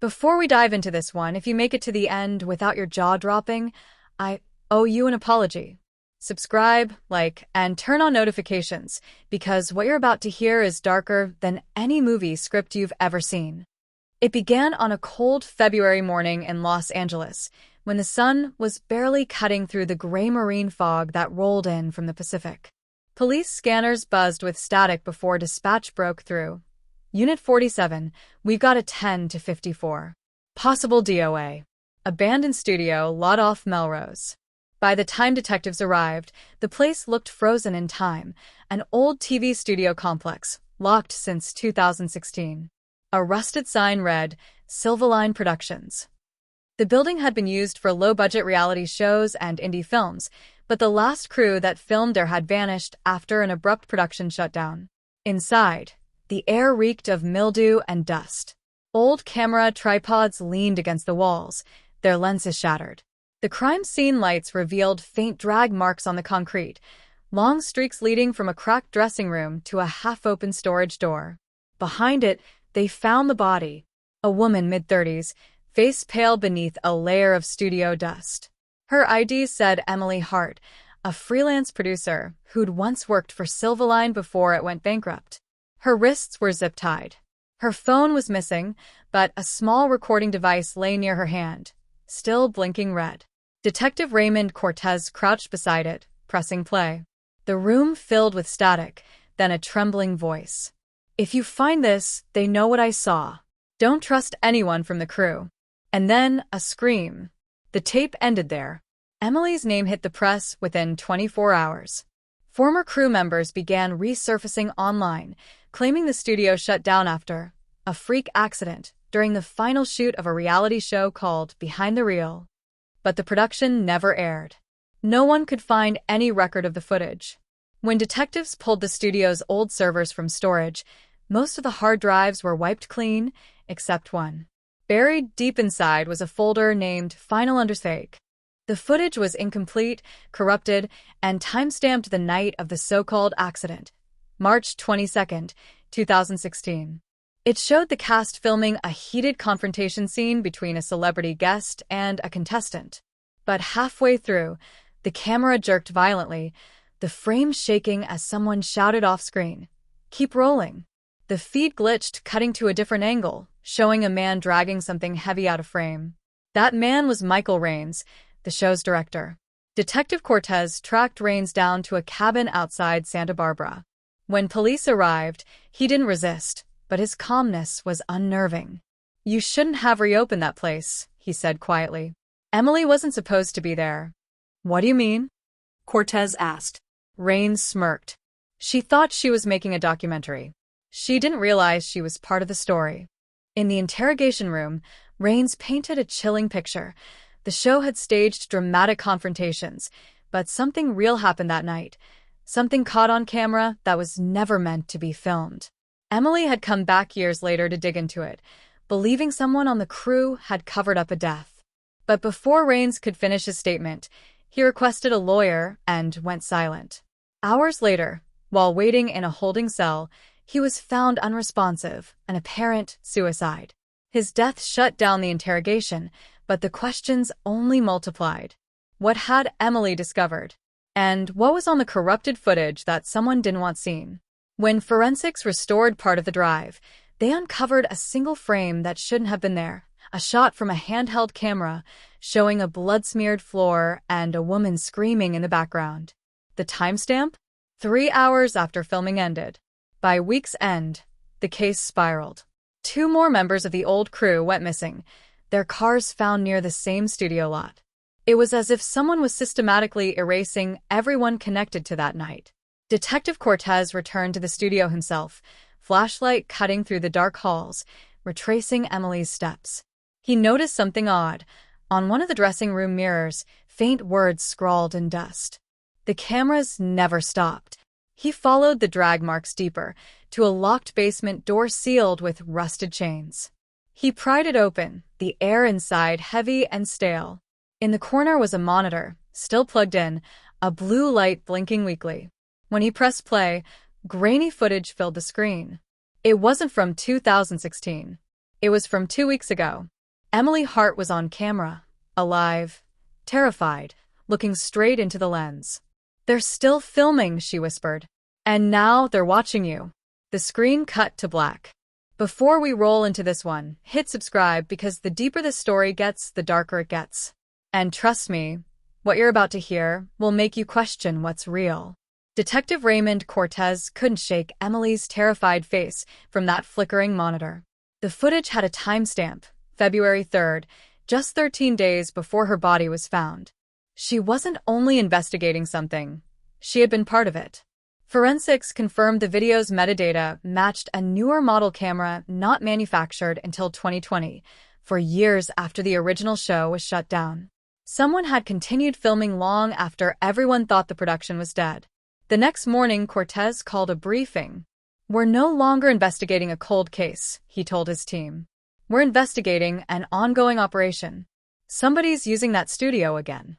Before we dive into this one, if you make it to the end without your jaw dropping, I owe you an apology. Subscribe, like, and turn on notifications, because what you're about to hear is darker than any movie script you've ever seen. It began on a cold February morning in Los Angeles, when the sun was barely cutting through the gray marine fog that rolled in from the Pacific. Police scanners buzzed with static before dispatch broke through. Unit 47, we've got a 10 to 54. Possible DOA. Abandoned studio, lot off Melrose. By the time detectives arrived, the place looked frozen in time, an old TV studio complex, locked since 2016. A rusted sign read, Silverline Productions. The building had been used for low-budget reality shows and indie films, but the last crew that filmed there had vanished after an abrupt production shutdown. Inside, the air reeked of mildew and dust. Old camera tripods leaned against the walls, their lenses shattered. The crime scene lights revealed faint drag marks on the concrete, long streaks leading from a cracked dressing room to a half-open storage door. Behind it, they found the body, a woman mid-30s, face pale beneath a layer of studio dust. Her ID said Emily Hart, a freelance producer who'd once worked for Silverline before it went bankrupt. Her wrists were zip-tied. Her phone was missing, but a small recording device lay near her hand, still blinking red. Detective Raymond Cortez crouched beside it, pressing play. The room filled with static, then a trembling voice. "If you find this, they know what I saw. Don't trust anyone from the crew." And then a scream. The tape ended there. Emily's name hit the press within 24 hours. Former crew members began resurfacing online, claiming the studio shut down after a freak accident during the final shoot of a reality show called Behind the Reel. But the production never aired. No one could find any record of the footage. When detectives pulled the studio's old servers from storage, most of the hard drives were wiped clean, except one. Buried deep inside was a folder named Final Fake. The footage was incomplete, corrupted, and time-stamped the night of the so-called accident, March 22, 2016. It showed the cast filming a heated confrontation scene between a celebrity guest and a contestant. But halfway through, the camera jerked violently, the frame shaking as someone shouted off-screen, "Keep rolling." The feed glitched, cutting to a different angle, showing a man dragging something heavy out of frame. That man was Michael Rains, the show's director. Detective Cortez tracked Rains down to a cabin outside Santa Barbara. When police arrived, he didn't resist, but his calmness was unnerving. "You shouldn't have reopened that place," he said quietly. "Emily wasn't supposed to be there." "What do you mean?" Cortez asked. Rains smirked. "She thought she was making a documentary. She didn't realize she was part of the story." In the interrogation room, Rains painted a chilling picture. The show had staged dramatic confrontations, but something real happened that night. Something caught on camera that was never meant to be filmed. Emily had come back years later to dig into it, believing someone on the crew had covered up a death. But before Rains could finish his statement, he requested a lawyer and went silent. Hours later, while waiting in a holding cell, he was found unresponsive, an apparent suicide. His death shut down the interrogation, but the questions only multiplied. What had Emily discovered? And what was on the corrupted footage that someone didn't want seen? When forensics restored part of the drive, they uncovered a single frame that shouldn't have been there, a shot from a handheld camera showing a blood-smeared floor and a woman screaming in the background. The timestamp? 3 hours after filming ended. By week's end, the case spiraled. 2 more members of the old crew went missing, their cars found near the same studio lot. It was as if someone was systematically erasing everyone connected to that night. Detective Cortez returned to the studio himself, flashlight cutting through the dark halls, retracing Emily's steps. He noticed something odd. On one of the dressing room mirrors, faint words scrawled in dust. The cameras never stopped. He followed the drag marks deeper, to a locked basement door sealed with rusted chains. He pried it open, the air inside heavy and stale. In the corner was a monitor, still plugged in, a blue light blinking weakly. When he pressed play, grainy footage filled the screen. It wasn't from 2016. It was from 2 weeks ago. Emily Hart was on camera, alive, terrified, looking straight into the lens. "They're still filming," she whispered. "And now they're watching you." The screen cut to black. Before we roll into this one, hit subscribe because the deeper the story gets, the darker it gets. And trust me, what you're about to hear will make you question what's real. Detective Raymond Cortez couldn't shake Emily's terrified face from that flickering monitor. The footage had a timestamp, February 3rd, just 13 days before her body was found. She wasn't only investigating something, she had been part of it. Forensics confirmed the video's metadata matched a newer model camera not manufactured until 2020, for years after the original show was shut down. Someone had continued filming long after everyone thought the production was dead. The next morning, Cortez called a briefing. "We're no longer investigating a cold case," he told his team. "We're investigating an ongoing operation. Somebody's using that studio again."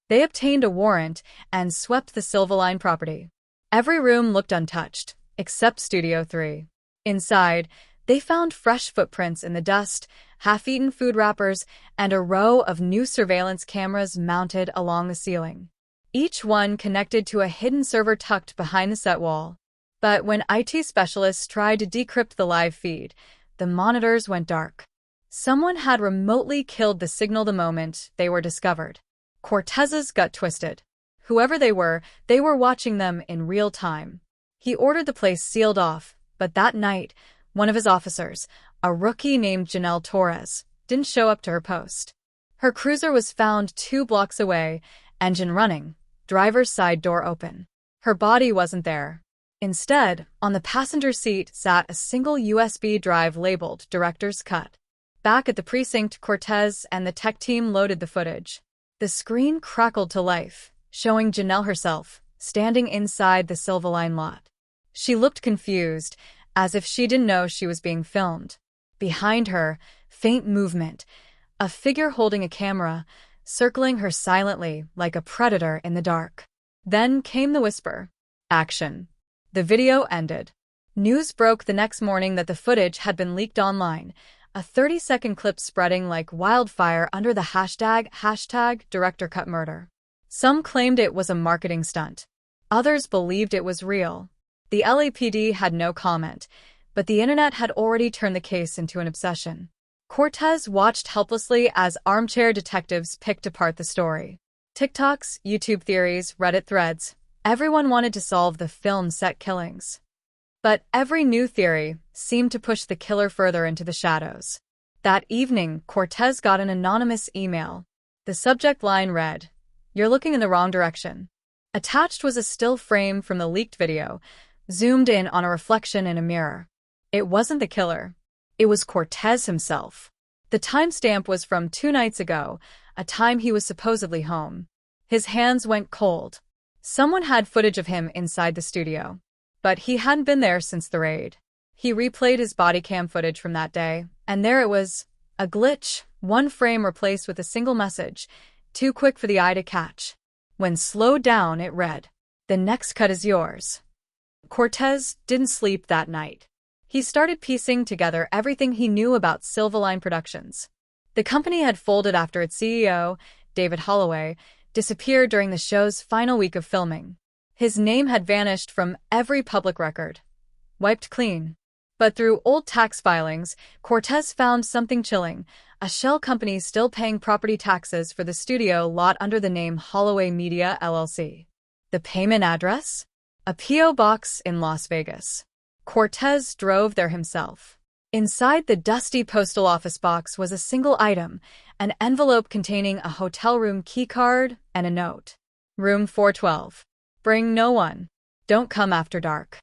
They obtained a warrant and swept the Silverline property. Every room looked untouched, except Studio 3. Inside, they found fresh footprints in the dust, half-eaten food wrappers, and a row of new surveillance cameras mounted along the ceiling. Each one connected to a hidden server tucked behind the set wall. But when IT specialists tried to decrypt the live feed, the monitors went dark. Someone had remotely killed the signal the moment they were discovered. Cortez's gut twisted. Whoever they were watching them in real time. He ordered the place sealed off, but that night, one of his officers, a rookie named Janelle Torres, didn't show up to her post. Her cruiser was found 2 blocks away, engine running, driver's side door open. Her body wasn't there. Instead, on the passenger seat sat a single USB drive labeled Director's Cut. Back at the precinct, Cortez and the tech team loaded the footage. The screen crackled to life, showing Janelle herself, standing inside the Silverline lot. She looked confused, as if she didn't know she was being filmed. Behind her, faint movement, a figure holding a camera, circling her silently like a predator in the dark. Then came the whisper. Action. The video ended. News broke the next morning that the footage had been leaked online, a 30-second clip spreading like wildfire under the hashtag #DirectorCutMurder. Some claimed it was a marketing stunt. Others believed it was real. The LAPD had no comment, but the internet had already turned the case into an obsession. Cortez watched helplessly as armchair detectives picked apart the story. TikToks, YouTube theories, Reddit threads. Everyone wanted to solve the film set killings. But every new theory seemed to push the killer further into the shadows. That evening, Cortez got an anonymous email. The subject line read, "You're looking in the wrong direction." Attached was a still frame from the leaked video, zoomed in on a reflection in a mirror. It wasn't the killer. It was Cortez himself. The timestamp was from 2 nights ago, a time he was supposedly home. His hands went cold. Someone had footage of him inside the studio. But he hadn't been there since the raid. He replayed his body cam footage from that day, and there it was. A glitch, one frame replaced with a single message, too quick for the eye to catch. When slowed down, it read, "The next cut is yours." Cortez didn't sleep that night. He started piecing together everything he knew about Silverline Productions. The company had folded after its CEO, David Holloway, disappeared during the show's final week of filming. His name had vanished from every public record. Wiped clean. But through old tax filings, Cortez found something chilling, a shell company still paying property taxes for the studio lot under the name Holloway Media LLC. The payment address? A P.O. box in Las Vegas. Cortez drove there himself. Inside the dusty postal office box was a single item, an envelope containing a hotel room keycard and a note. Room 412. Bring no one. Don't come after dark.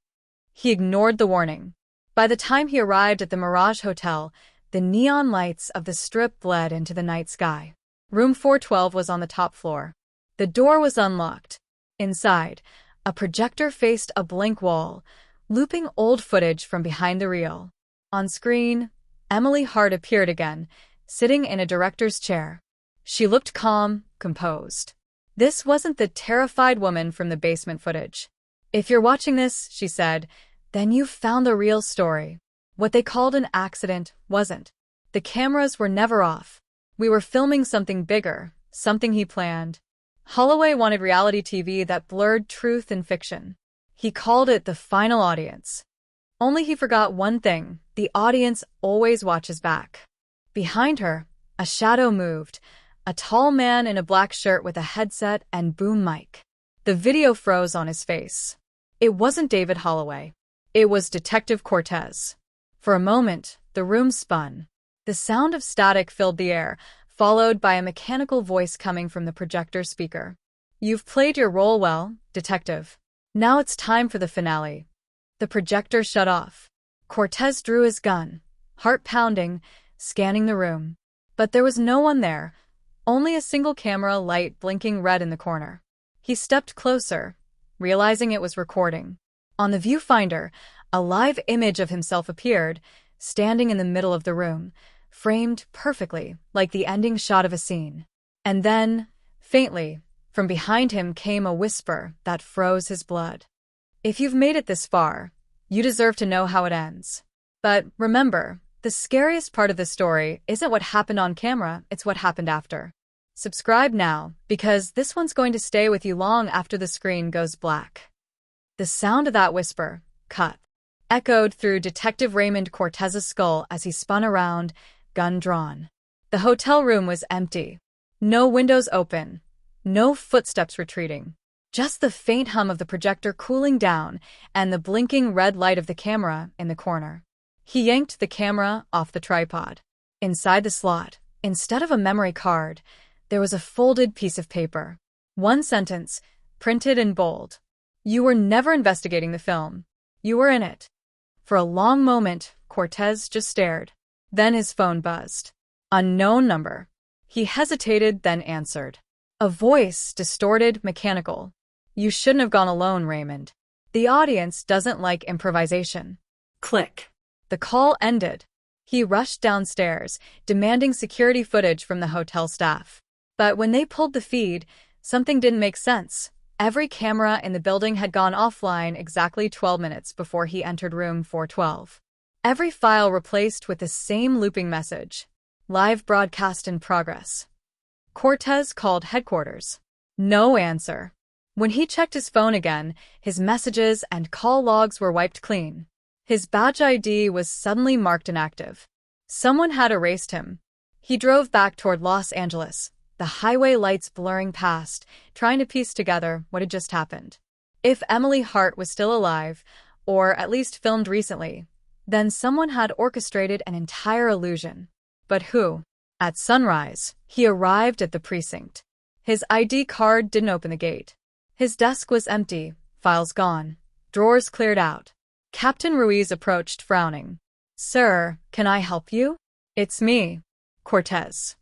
He ignored the warning. By the time he arrived at the Mirage Hotel, the neon lights of the Strip bled into the night sky. Room 412 was on the top floor. The door was unlocked. Inside, a projector faced a blank wall, looping old footage from behind the reel. On screen, Emily Hart appeared again, sitting in a director's chair. She looked calm, composed. This wasn't the terrified woman from the basement footage. "If you're watching this," she said, "then you've found the real story. What they called an accident wasn't. The cameras were never off. We were filming something bigger, something he planned. Holloway wanted reality TV that blurred truth and fiction. He called it the final audience. Only he forgot one thing: the audience always watches back. Behind her, a shadow moved, a tall man in a black shirt with a headset and boom mic. The video froze on his face. It wasn't David Holloway. It was Detective Cortez. For a moment, the room spun. The sound of static filled the air, followed by a mechanical voice coming from the projector speaker. "You've played your role well, Detective. Now it's time for the finale." The projector shut off. Cortez drew his gun, heart pounding, scanning the room. But there was no one there, only a single camera light blinking red in the corner. He stepped closer, realizing it was recording. On the viewfinder, a live image of himself appeared, standing in the middle of the room, framed perfectly, like the ending shot of a scene. And then, faintly, from behind him came a whisper that froze his blood. "If you've made it this far, you deserve to know how it ends. But remember, the scariest part of the story isn't what happened on camera, it's what happened after." Subscribe now, because this one's going to stay with you long after the screen goes black. The sound of that whisper, cut, echoed through Detective Raymond Cortez's skull as he spun around, gun drawn. The hotel room was empty. No windows open. No footsteps retreating. Just the faint hum of the projector cooling down and the blinking red light of the camera in the corner. He yanked the camera off the tripod. Inside the slot, instead of a memory card, there was a folded piece of paper. One sentence, printed in bold. "You were never investigating the film. You were in it." For a long moment, Cortez just stared. Then his phone buzzed. Unknown number. He hesitated, then answered. A voice, distorted, mechanical. "You shouldn't have gone alone, Raymond. The audience doesn't like improvisation." Click. The call ended. He rushed downstairs, demanding security footage from the hotel staff. But when they pulled the feed, something didn't make sense. Every camera in the building had gone offline exactly 12 minutes before he entered room 412. Every file replaced with the same looping message. Live broadcast in progress. Cortez called headquarters. No answer. When he checked his phone again, his messages and call logs were wiped clean. His badge ID was suddenly marked inactive. Someone had erased him. He drove back toward Los Angeles, the highway lights blurring past, trying to piece together what had just happened. If Emily Hart was still alive, or at least filmed recently, then someone had orchestrated an entire illusion. But who? At sunrise, he arrived at the precinct. His ID card didn't open the gate. His desk was empty, files gone, drawers cleared out. Captain Ruiz approached, frowning. "Sir, can I help you?" "It's me, Cortez."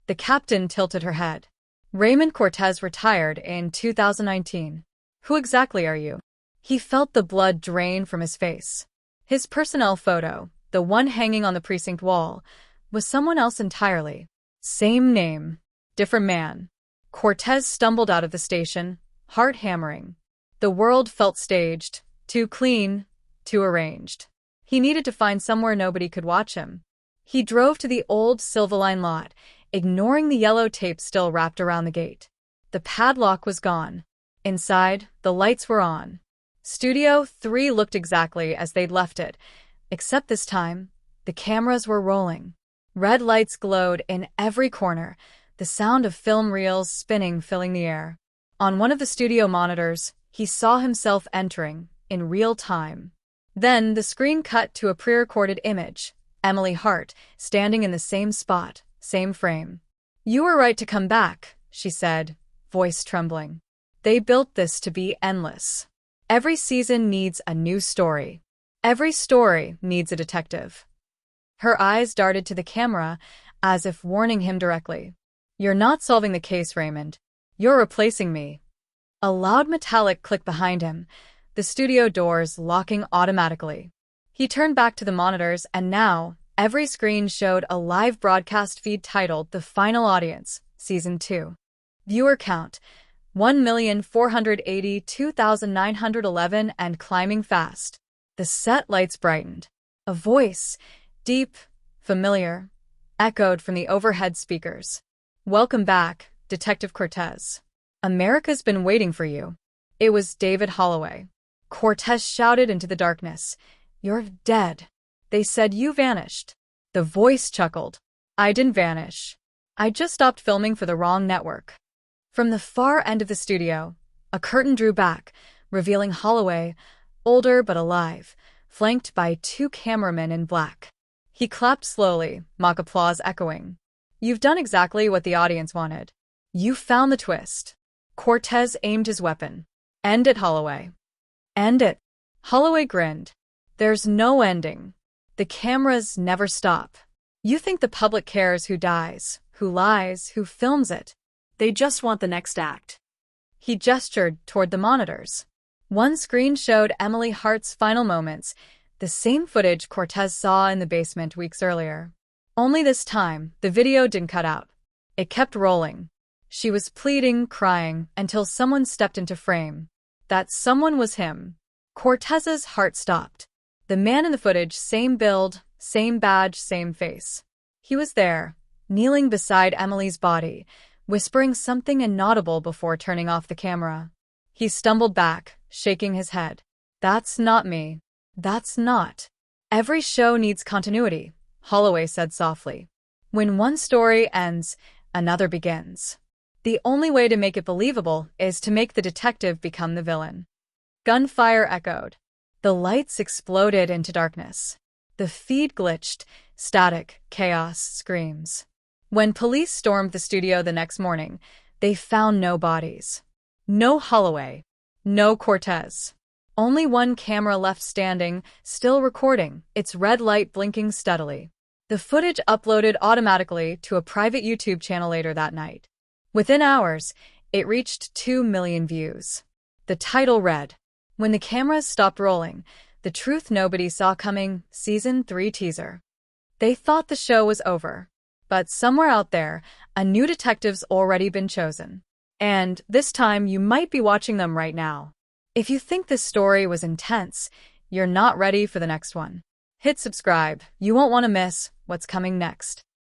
The captain tilted her head. "Raymond Cortez retired in 2019. Who exactly are you?" He felt the blood drain from his face. His personnel photo, the one hanging on the precinct wall, was someone else entirely. Same name, different man. Cortez stumbled out of the station, heart hammering. The world felt staged, too clean, too arranged. He needed to find somewhere nobody could watch him. He drove to the old Silverline lot, ignoring the yellow tape still wrapped around the gate. The padlock was gone. Inside, the lights were on. Studio 3 looked exactly as they'd left it, except this time, the cameras were rolling. Red lights glowed in every corner, the sound of film reels spinning filling the air. On one of the studio monitors, he saw himself entering, in real time. Then the screen cut to a pre-recorded image, Emily Hart, standing in the same spot, same frame. "You were right to come back," she said, voice trembling. "They built this to be endless. Every season needs a new story. Every story needs a detective." Her eyes darted to the camera, as if warning him directly. "You're not solving the case, Raymond. You're replacing me." A loud metallic click behind him, the studio doors locking automatically. He turned back to the monitors, and now, every screen showed a live broadcast feed titled The Final Audience, Season 2. Viewer count, 1,482,911 and climbing fast. The set lights brightened. A voice, deep, familiar, echoed from the overhead speakers. "Welcome back, Detective Cortez. America's been waiting for you." It was David Holloway. Cortez shouted into the darkness. "You're dead. They said you vanished." The voice chuckled. "I didn't vanish. I just stopped filming for the wrong network." From the far end of the studio, a curtain drew back, revealing Holloway, older but alive, flanked by two cameramen in black. He clapped slowly, mock applause echoing. "You've done exactly what the audience wanted. You found the twist." Cortez aimed his weapon. "End it, Holloway." "End it." Holloway grinned. "There's no ending. The cameras never stop. You think the public cares who dies, who lies, who films it. They just want the next act." He gestured toward the monitors. One screen showed Emily Hart's final moments, the same footage Cortez saw in the basement weeks earlier. Only this time, the video didn't cut out. It kept rolling. She was pleading, crying, until someone stepped into frame. That someone was him. Cortez's heart stopped. The man in the footage, same build, same badge, same face. He was there, kneeling beside Emily's body, whispering something inaudible before turning off the camera. He stumbled back, shaking his head. "That's not me. That's not." "Every show needs continuity," Holloway said softly. "When one story ends, another begins. The only way to make it believable is to make the detective become the villain." Gunfire echoed. The lights exploded into darkness. The feed glitched, static, chaos, screams. When police stormed the studio the next morning, they found no bodies. No Holloway. No Cortez. Only one camera left standing, still recording, its red light blinking steadily. The footage uploaded automatically to a private YouTube channel later that night. Within hours, it reached 2 million views. The title read, "When the cameras stopped rolling, the truth nobody saw coming, Season 3 teaser." They thought the show was over. But somewhere out there, a new detective's already been chosen. And this time you might be watching them right now. If you think this story was intense, you're not ready for the next one. Hit subscribe. You won't want to miss what's coming next.